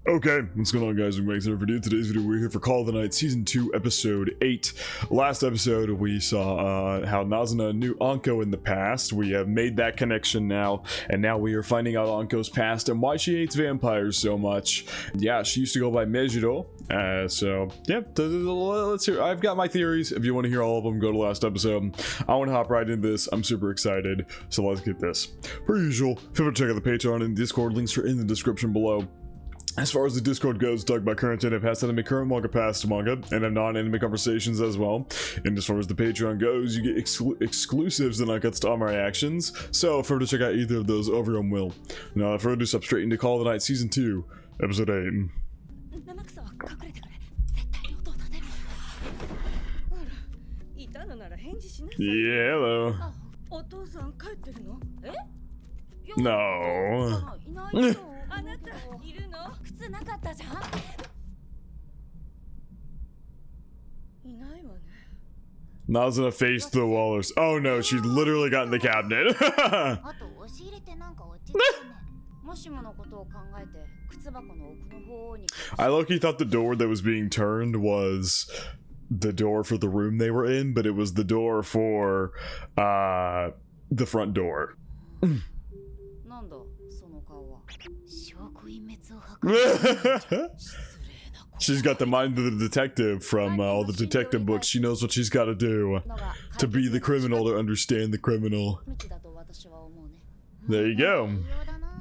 Okay, what's going on, guys? Welcome back to another video. Today's video, we're here for Call of the Night Season 2, Episode 8. Last episode, we saw how Nazuna knew Anko in the past. We have made that connection now, and now we are finding out Anko's past and why she hates vampires so much. Yeah, she used to go by Mejiro, so, yeah, let's hear. I've got my theories. If you want to hear all of them, go to last episode. I want to hop right into this. I'm super excited, so let's get this. Per usual, feel free to check out the Patreon and Discord. Links are in the description below. As far as the Discord goes, talk about current anime, past anime, current manga, past manga, and have non-anime conversations as well. And as far as the Patreon goes, you get exclusives and uncuts to all my reactions. So, feel free to check out either of those over your own will. Now, without further ado, step straight into Call of the Night Season 2, Episode 8. Yeah, hello. No. Nazuna faced the Wallers. Oh no, she literally got in the cabinet. I low-key thought the door that was being turned was the door for the room they were in, but it was the door for the front door. She's got the mind of the detective from all the detective books. She knows what she's got to do to be the criminal, to understand the criminal. There you go.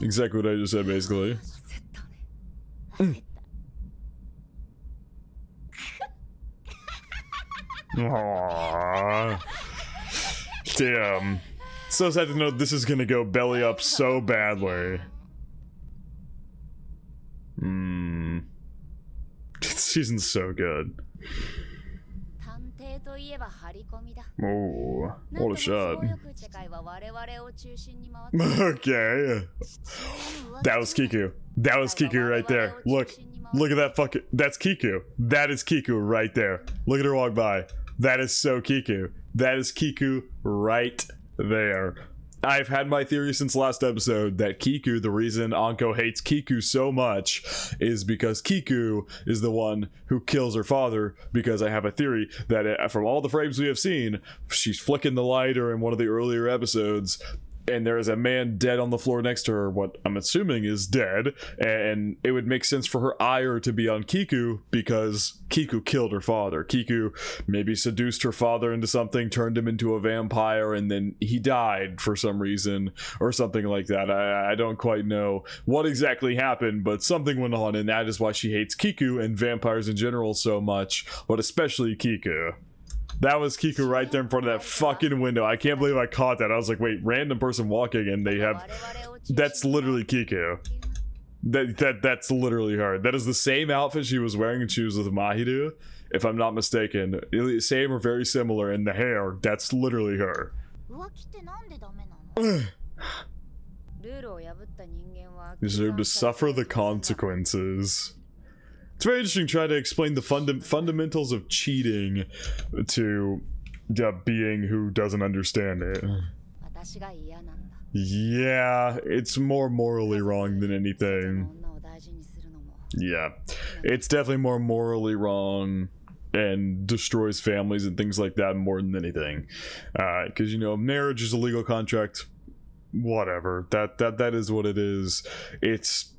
Exactly what I just said, basically. Aww. Damn. So sad to know this is gonna go belly up so badly. This season's so good. Oh, what a shot. Okay. That was Kiku. That was Kiku right there. Look at that fucking, that's Kiku. That is Kiku right there. Look at her walk by. That is so Kiku. That is Kiku right there. I've had my theory since last episode that Kiku, the reason Anko hates Kiku so much is because Kiku is the one who kills her father, because I have a theory that from all the frames we have seen, she's flicking the lighter in one of the earlier episodes, and there is a man dead on the floor next to her, what I'm assuming is dead, and it would make sense for her ire to be on Kiku because Kiku killed her father. Kiku maybe seduced her father into something, turned him into a vampire, and then he died for some reason, or something like that. I don't quite know what exactly happened, but something went on, and that is why she hates Kiku and vampires in general so much, but especially Kiku. That was Kiku right there in front of that fucking window. I can't believe I caught that. I was like, wait, random person walking and they have... That's literally Kiku. That's literally her. That is the same outfit she was wearing when she was with Mahiru, if I'm not mistaken. Same or very similar in the hair. That's literally her. Deserve to suffer the consequences. It's very interesting trying to explain the fundamentals of cheating to a being who doesn't understand it. Yeah, it's more morally wrong than anything. Yeah, it's definitely more morally wrong and destroys families and things like that more than anything. Because, you know, marriage is a legal contract. Whatever. That is what it is. It's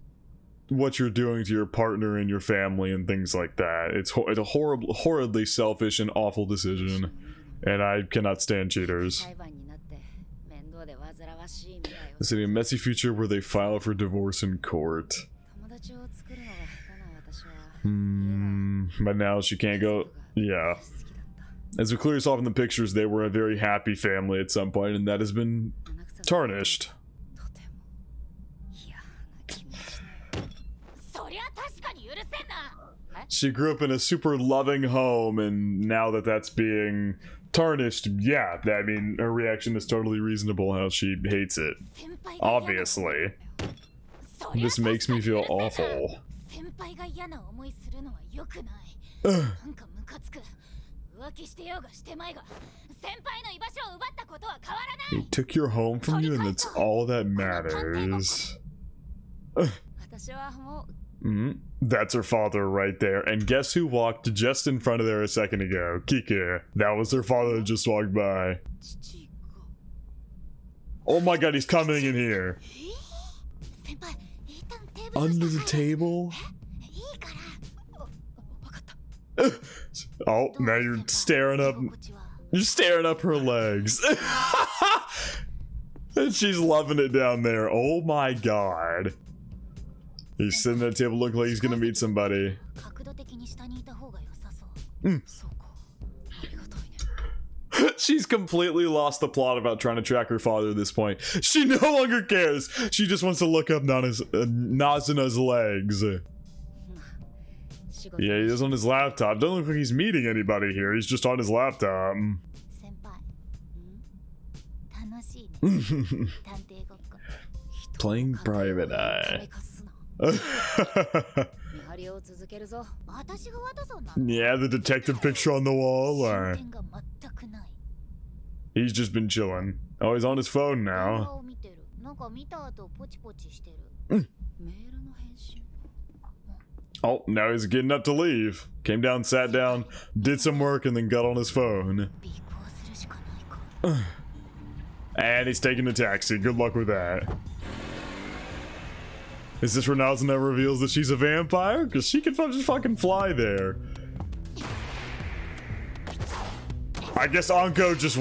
what you're doing to your partner and your family and things like that. It's a horribly selfish and awful decision, and I cannot stand cheaters. It's a messy future where they file for divorce in court. But now she can't go. Yeah. As we clearly saw from the pictures, they were a very happy family at some point, and that has been tarnished. She grew up in a super loving home, and now that that's being tarnished, yeah, I mean, her reaction is totally reasonable, how she hates it. Obviously. This makes me feel awful. He took your home from you, and that's all that matters. That's her father right there. And guess who walked just in front of there a second ago? Kiku. That was her father that just walked by. Oh my god, he's coming in here. Under the table? Oh, now you're staring up. You're staring up her legs. And she's loving it down there. Oh my god. He's sitting at the table looking like he's gonna meet somebody. She's completely lost the plot about trying to track her father at this point. She no longer cares. She just wants to look up Nazuna's legs. Yeah, he's on his laptop. Doesn't look like he's meeting anybody here. He's just on his laptop. Playing Private Eye. Yeah, the detective picture on the wall. He's just been chilling. Oh, he's on his phone now. Oh, now he's getting up to leave. Came down, sat down, did some work, and then got on his phone. And he's taking a taxi. Good luck with that. Is this where Nazuna reveals that she's a vampire? Because she can just fucking fly there. I guess Anko just...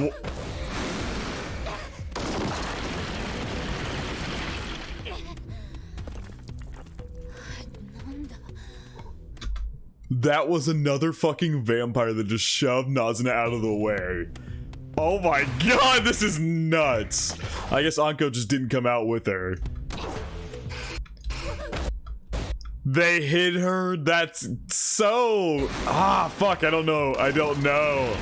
That was another fucking vampire that just shoved Nazuna out of the way. Oh my god, this is nuts. I guess Anko just didn't come out with her. They hit her? That's so... Ah, fuck, I don't know. I don't know.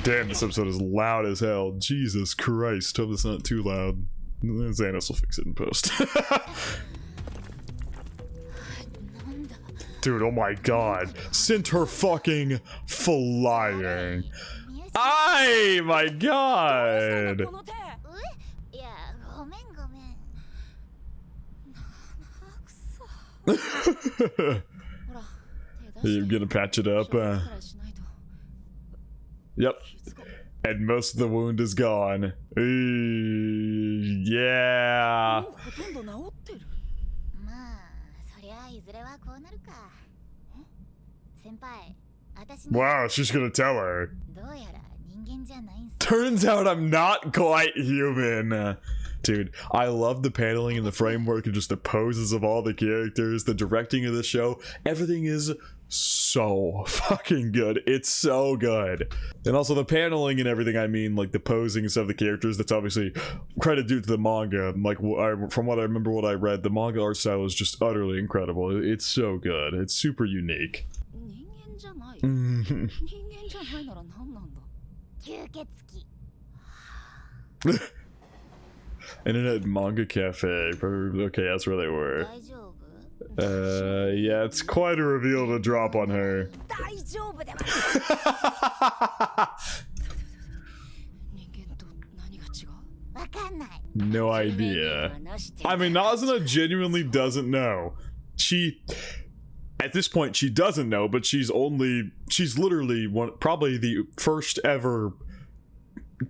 Damn, this episode is loud as hell. Jesus Christ. Hope it's not too loud. Xaniss will fix it in post. Dude, oh my god. Sent her fucking flying. Ay, my god. You're gonna patch it up. Yep. And most of the wound is gone. Yeah. Wow, she's gonna tell her. Turns out I'm not quite human. Dude, I love the paneling and the framework and just the poses of all the characters, the directing of the show. Everything is so fucking good. It's so good. And also the paneling and everything, I mean, like the posing and stuff of the characters, that's obviously credit due to the manga. Like, from what I remember what I read, the manga art style is just utterly incredible. It's so good. It's super unique. Internet Manga Cafe. Okay, that's where they were. Yeah, it's quite a reveal to drop on her. No idea. I mean, Nazuna genuinely doesn't know. At this point, she doesn't know, but she's literally probably the first ever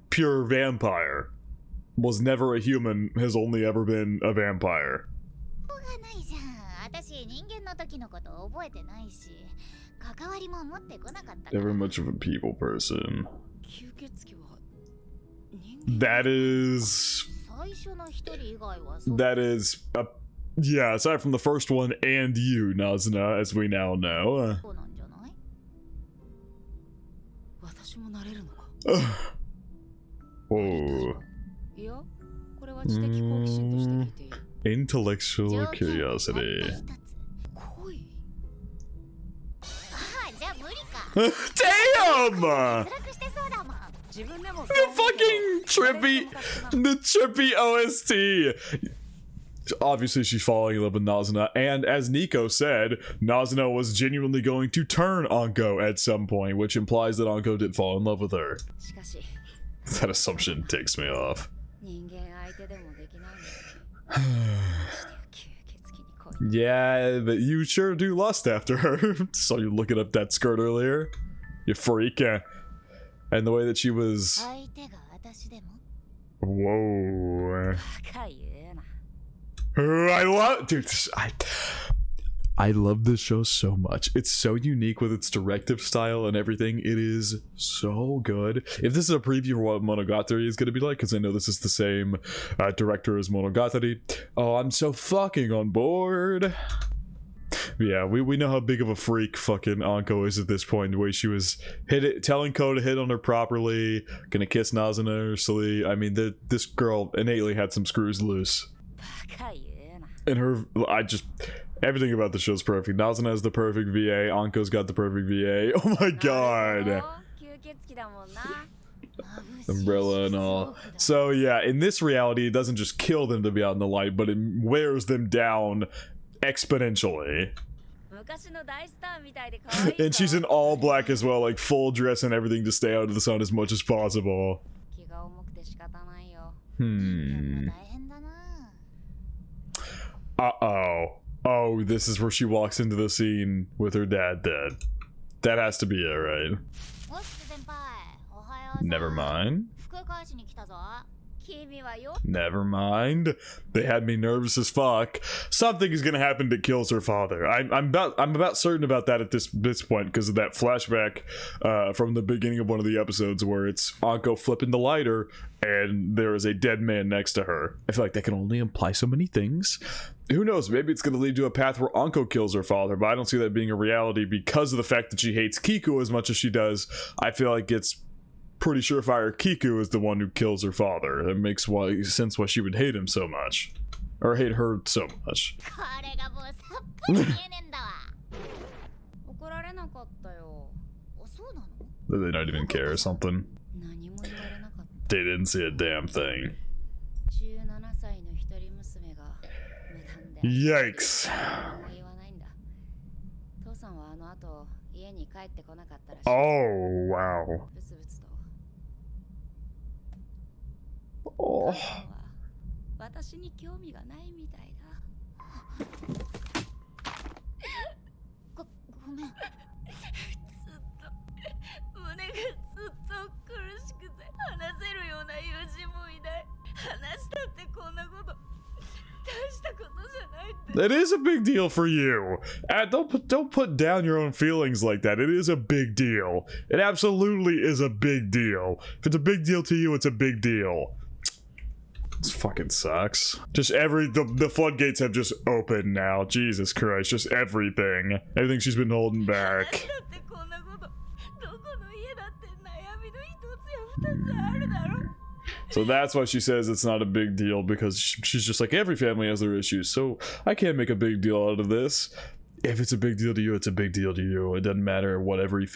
pure vampire. Was never a human, has only ever been a vampire. Never much of a people person. That is, yeah, aside from the first one and you, Nazuna, as we now know. Oh. Intellectual curiosity. Damn! The fucking trippy OST. Obviously she's falling in love with Nazuna, and as Nico said, Nazuna was genuinely going to turn Anko at some point, which implies that Anko did fall in love with her. That assumption ticks me off. Yeah, but you sure do lust after her. Saw you looking up that skirt earlier. You freak. And the way that she was... Whoa. I love... Dude, I love this show so much. It's so unique with its directive style and everything. It is so good. If this is a preview for what Monogatari is going to be like, because I know this is the same director as Monogatari. Oh, I'm so fucking on board. Yeah, we know how big of a freak fucking Anko is at this point. The way she was telling Ko to hit on her properly, gonna kiss Nazuna earnestly. I mean, this girl innately had some screws loose. And her, everything about the show is perfect. Nazuna has the perfect VA. Anko's got the perfect VA. Oh my god. Umbrella and all. So yeah, in this reality, it doesn't just kill them to be out in the light, but it wears them down exponentially. And she's in all black as well, like full dress and everything to stay out of the sun as much as possible. Uh-oh. Oh, this is where she walks into the scene with her dad dead. That has to be it, right? Never mind. Never mind. They had me nervous as fuck. Something is gonna happen that kills her father. I'm about certain about that at this point because of that flashback from the beginning of one of the episodes where it's Anko flipping the lighter and there is a dead man next to her. I feel like that can only imply so many things. Who knows? Maybe it's gonna lead to a path where Anko kills her father, but I don't see that being a reality because of the fact that she hates Kiku as much as she does. I feel like it's pretty surefire Kiku is the one who kills her father. That makes sense why she would hate him so much. Or hate her so much. Did they not even care or something? They didn't see a damn thing. Yikes. Oh, wow. Oh. That is a big deal for you. Don't put down your own feelings like that. It is a big deal. It absolutely is a big deal. If it's a big deal to you, it's a big deal. This fucking sucks. Just the floodgates have just opened now. Jesus Christ, just everything. Everything she's been holding back. So that's why she says it's not a big deal, because she's just like, every family has their issues, so I can't make a big deal out of this. If it's a big deal to you, it's a big deal to you. It doesn't matter what every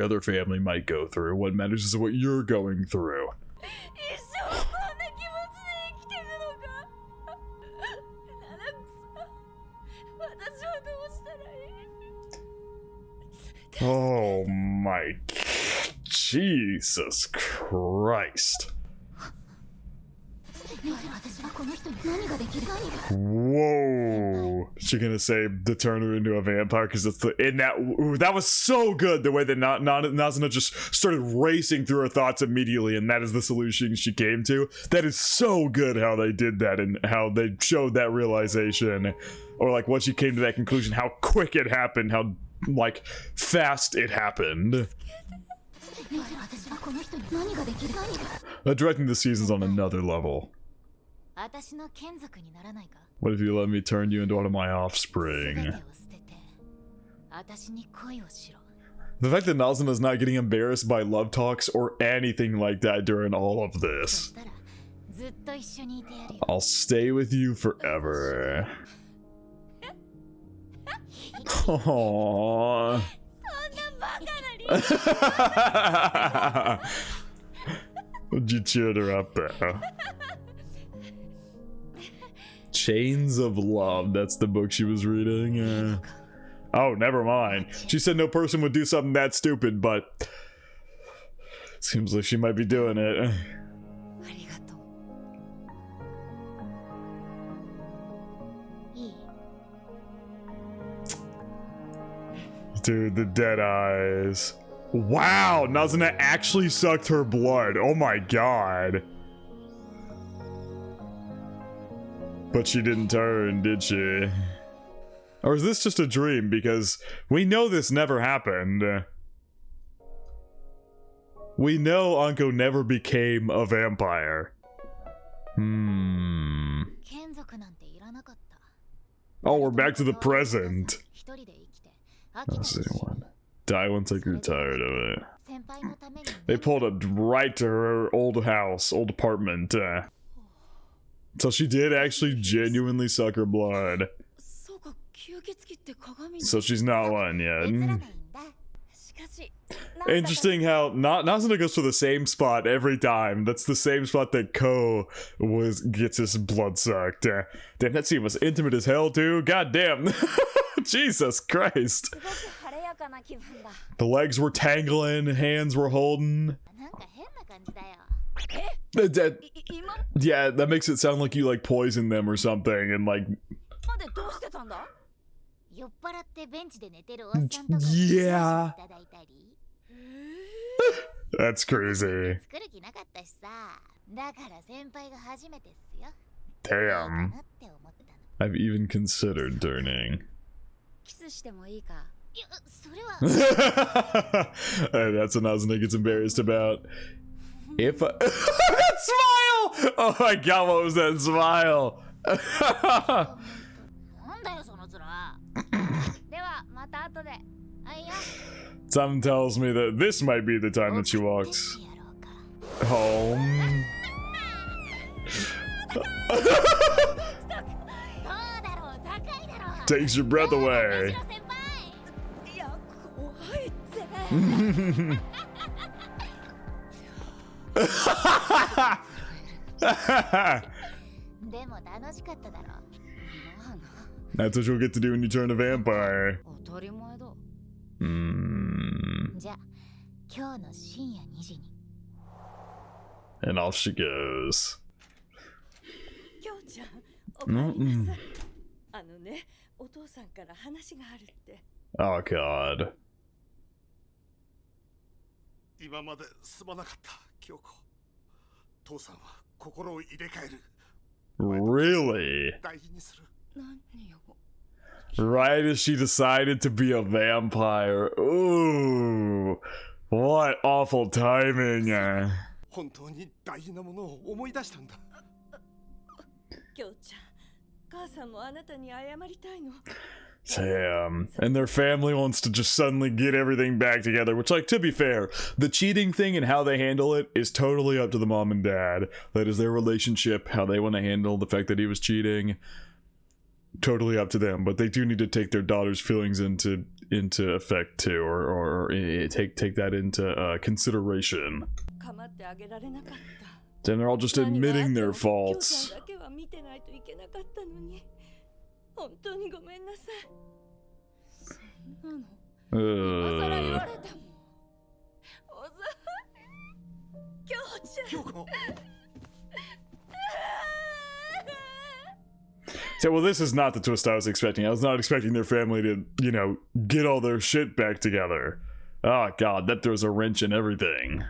other family might go through. What matters is what you're going through. Oh my... Jesus Christ. Whoa. Is she gonna say to turn her into a vampire? Because it's that was so good, the way that Nazuna just started racing through her thoughts immediately, and that is the solution she came to. That is so good how they did that and how they showed that realization, or like once she came to that conclusion, how quick it happened, how like fast it happened. Directing the season's on another level. What if you let me turn you into one of my offspring? The fact that Nazuna's not getting embarrassed by love talks or anything like that during all of this. I'll stay with you forever. Aww. You cheered her up there. Chains of Love, that's the book she was reading. Oh, never mind. She said no person would do something that stupid, but seems like she might be doing it. Dude, the dead eyes. Wow, Nazuna actually sucked her blood. Oh my god. But she didn't turn, did she? Or is this just a dream? Because we know this never happened. We know Anko never became a vampire. Oh, we're back to the present. Let's see one. Die once I grew tired of it. They pulled up right to her old house, old apartment. So she did actually genuinely suck her blood. So she's not one yet. Interesting how Nazuna goes to the same spot every time. That's the same spot that Ko gets his blood sucked. Damn, that scene was intimate as hell too. God damn. Jesus Christ. The legs were tangling, hands were holding. Yeah, that makes it sound like you like poisoned them or something and like... Yeah. That's crazy. Damn. I've even considered turning. That's what Nazuna gets embarrassed about. If I... That smile! Oh my god, what was that smile? Something tells me that this might be the time that she walks home. Takes your breath away. That's what you'll get to do when you turn a vampire. And off she goes. Oh god. Really? Right as she decided to be a vampire. Ooh. What awful timing. Damn. And their family wants to just suddenly get everything back together, which, like, to be fair, the cheating thing and how they handle it is totally up to the mom and dad. That is their relationship, how they want to handle the fact that he was cheating. Totally up to them, but they do need to take their daughter's feelings into effect too, or take that into consideration. Then they're all just admitting their faults. So, well, this is not the twist I was expecting. I was not expecting their family to, you know, get all their shit back together. Oh god, that throws a wrench in everything.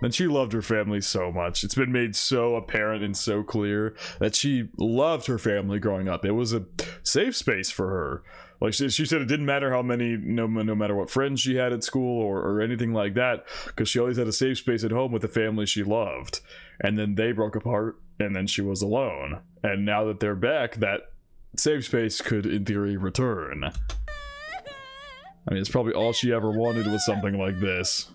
And she loved her family so much. It's been made so apparent and so clear that she loved her family growing up. It was a safe space for her. Like she said, it didn't matter how many, no matter what friends she had at school or anything like that, because she always had a safe space at home with the family she loved. And then they broke apart, and then she was alone. And now that they're back, that safe space could, in theory, return. I mean, it's probably all she ever wanted was something like this.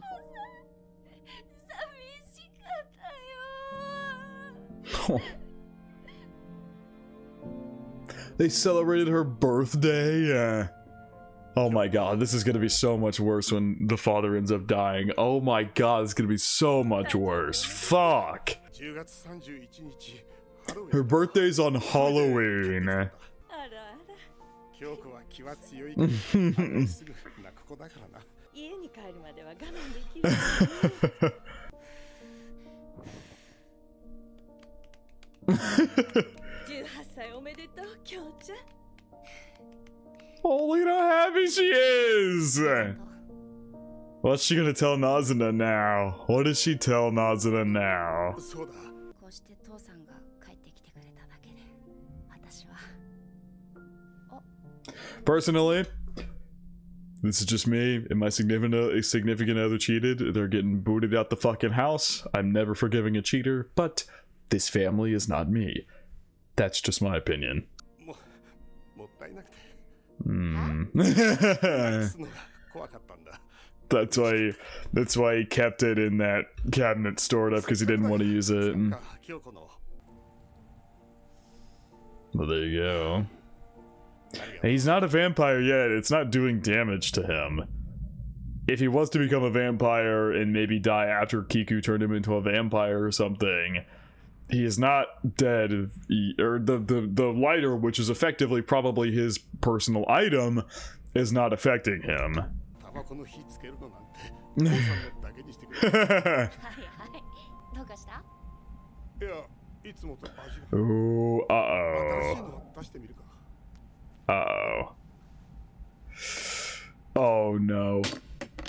They celebrated her birthday. Oh my god, this is gonna be so much worse when the father ends up dying. Oh my god, it's gonna be so much worse. Fuck. Her birthday's on Halloween. Oh, look at how happy she is! What's she gonna tell Nazuna now? What does she tell Nazuna now? Personally, this is just me and my significant other cheated. They're getting booted out the fucking house. I'm never forgiving a cheater, but this family is not me. That's just my opinion. That's why he kept it in that cabinet stored up, because he didn't want to use it. Well, there you go. He's not a vampire yet. It's not doing damage to him. If he was to become a vampire and maybe die after Kiku turned him into a vampire or something, he is not dead. Or the lighter, which is effectively probably his personal item, is not affecting him. Ooh, uh-oh. Uh-oh. Oh no.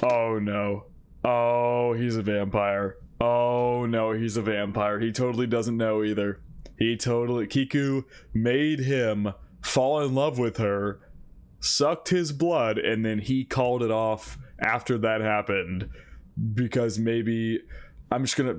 Oh no. Oh, he's a vampire. Oh no, he's a vampire. He totally doesn't know either. Kiku made him fall in love with her, sucked his blood, and then he called it off after that happened. Because maybe, I'm just gonna,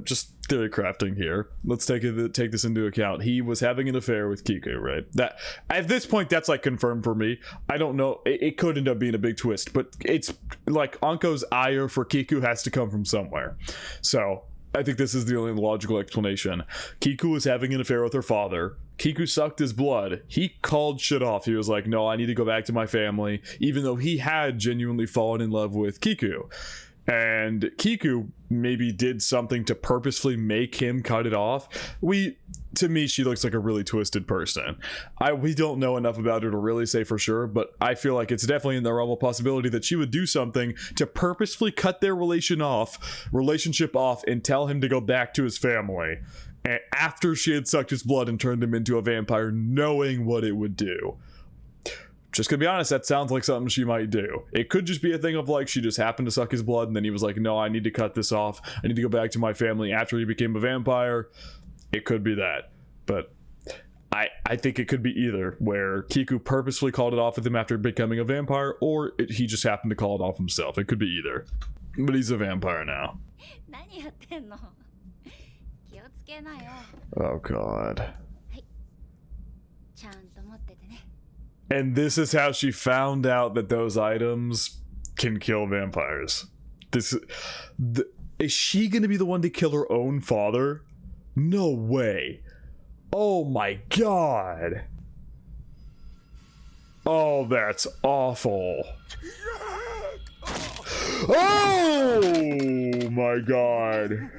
theory crafting here. Let's take this into account. He was having an affair with Kiku, right? That, at this point, that's like confirmed for me. I don't know. It could end up being a big twist, but it's like Anko's ire for Kiku has to come from somewhere. So I think this is the only logical explanation. Kiku was having an affair with her father. Kiku sucked his blood. He called shit off. He was like, no, I need to go back to my family, even though he had genuinely fallen in love with Kiku. And Kiku maybe did something to purposefully make him cut it off. To me, she looks like a really twisted person. We don't know enough about her to really say for sure, but I feel like it's definitely in the realm of possibility that she would do something to purposefully cut their relationship off and tell him to go back to his family. And after she had sucked his blood and turned him into a vampire, knowing what it would do. Just gonna be honest, that sounds like something she might do. It could just be a thing of like, she just happened to suck his blood and then he was like, no, I need to cut this off. I need to go back to my family after he became a vampire. It could be that. But I think it could be either, where Kiku purposefully called it off with him after becoming a vampire, or he just happened to call it off himself. It could be either. But he's a vampire now. Oh god. And this is how she found out that those items can kill vampires. Is she gonna be the one to kill her own father? No way. Oh my god. Oh, that's awful. Oh my god.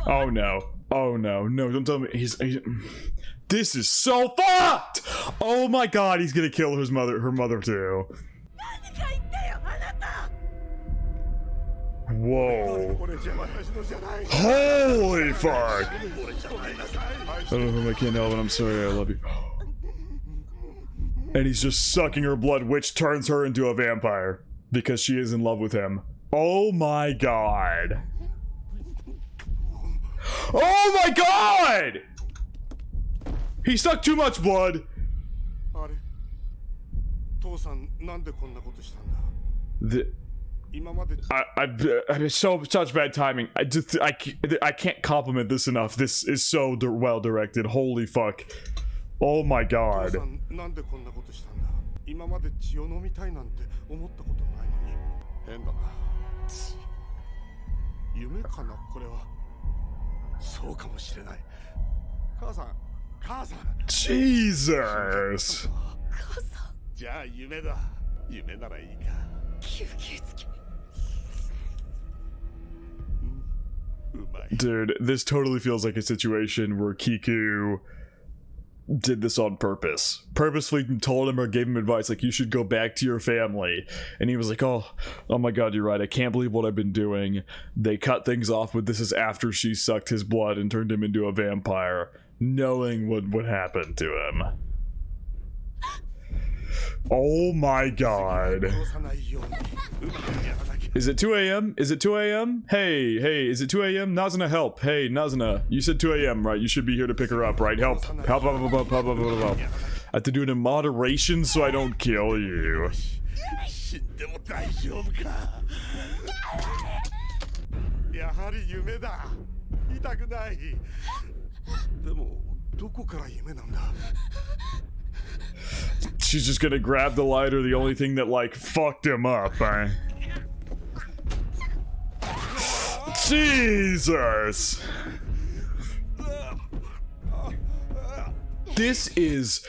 Oh no. Oh no. No, don't tell me he's this is so fucked! Oh my god, he's gonna kill her mother too. Whoa. Holy fuck! I don't know who I can't help, but I'm sorry, I love you. And he's just sucking her blood, which turns her into a vampire. Because she is in love with him. Oh my god. Oh my god! He sucked too much blood! I'm such bad timing. I can't compliment this enough. This is so well directed. Holy fuck. Oh my god. Jesus. Dude, this totally feels like a situation where Kiku did this on purpose. Purposefully told him or gave him advice like, you should go back to your family. And he was like, oh my god, you're right. I can't believe what I've been doing. They cut things off, but this is after she sucked his blood and turned him into a vampire, knowing what would happen to him. Oh my god. Is it 2 a.m.? Is it 2 a.m.? Hey, is it 2 a.m.? Nazuna, help. Hey, Nazuna, you said 2 a.m., right? You should be here to pick her up, right? Help. Help. I have to do it in moderation so I don't kill you. She's just gonna grab the lighter, the only thing that, like, fucked him up, Jesus! This is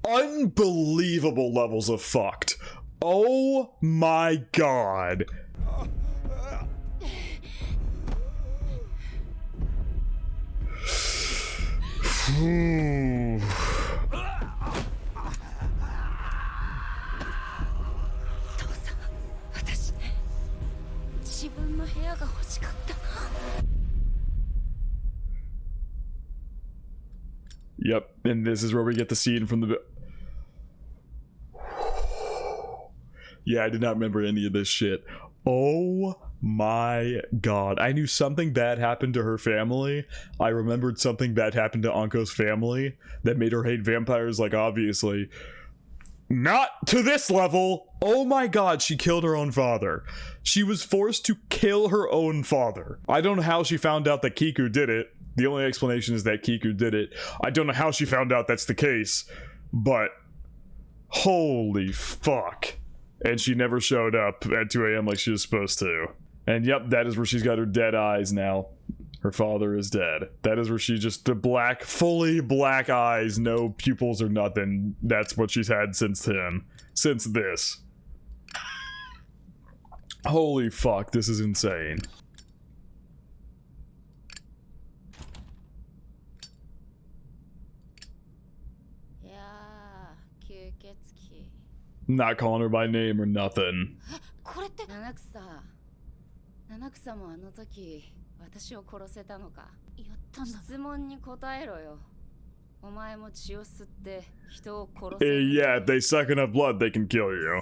unbelievable levels of fucked. Oh my god. Yep, and this is where we get the scene from the... Yeah, I did not remember any of this shit. Oh my god. I knew something bad happened to her family. I remembered something bad happened to Anko's family that made her hate vampires, like, obviously. Not to this level! Oh my god, she killed her own father. She was forced to kill her own father. I don't know how she found out that Kiku did it. The only explanation is that Kiku did it. I don't know how she found out that's the case, but holy fuck. And she never showed up at 2 a.m. like she was supposed to. And yep, that is where she's got her dead eyes now. Her father is dead. That is where she just, the black, fully black eyes, no pupils or nothing. That's what she's had since then. Since this. Holy fuck, this is insane. Not calling her by name or nothing. Yeah, if they suck enough blood, they can kill you.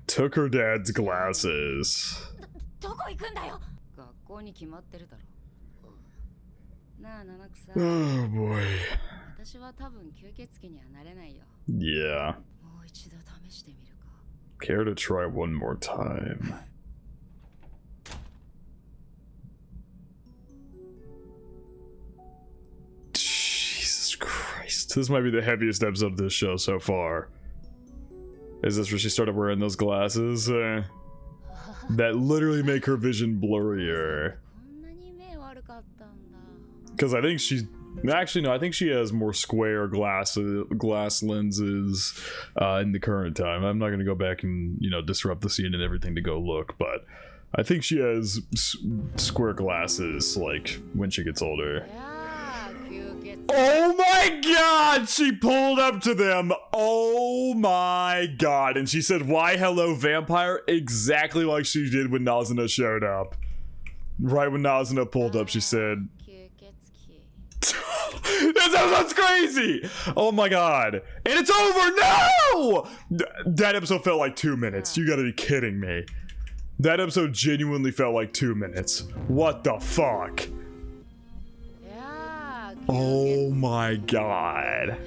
Took her dad's glasses. Oh boy. Yeah. Care to try one more time? Jesus Christ. This might be the heaviest episode of this show so far. Is this where she started wearing those glasses? That literally make her vision blurrier. Because I think she's... Actually, no, I think she has more square glass lenses in the current time. I'm not going to go back and, you know, disrupt the scene and everything to go look, but I think she has square glasses, like, when she gets older. Oh my god! She pulled up to them! Oh my god! And she said, "Why hello vampire?" Exactly like she did when Nazuna showed up. Right when Nazuna pulled up, she said... This episode's crazy! Oh my god. And it's over! No! That episode felt like 2 minutes. You gotta be kidding me. That episode genuinely felt like 2 minutes. What the fuck? Oh my god.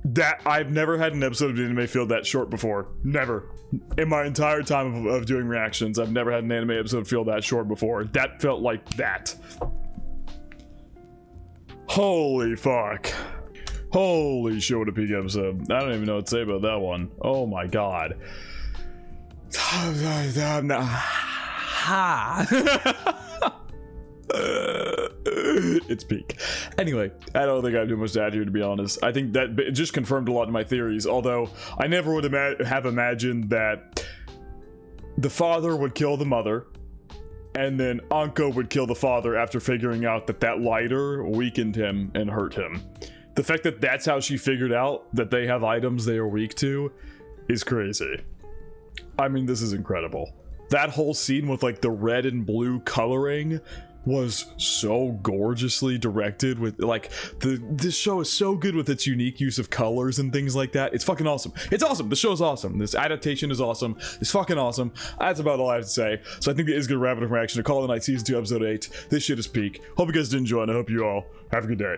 That, I've never had an episode of anime feel that short before. Never. In my entire time of doing reactions, I've never had an anime episode feel that short before. That felt like that. Holy fuck. Holy shit, what a peak episode. I don't even know what to say about that one. Oh my god. It's peak. Anyway, I don't think I have too much to add here, to be honest. I think that it just confirmed a lot of my theories, although I never would have imagined that the father would kill the mother, and then Anko would kill the father after figuring out that that lighter weakened him and hurt him. The fact that that's how she figured out that they have items they are weak to is crazy. I mean, this is incredible. That whole scene with like the red and blue coloring was so gorgeously directed with like this show is so good with its unique use of colors and things like that. It's fucking awesome. It's awesome. The show's awesome. This adaptation is awesome. It's fucking awesome. That's about all I have to say. So I think it is gonna wrap it up reaction to Call of the Night Season 2 Episode 8. This shit is peak. Hope you guys did enjoy, and I hope you all have a good day.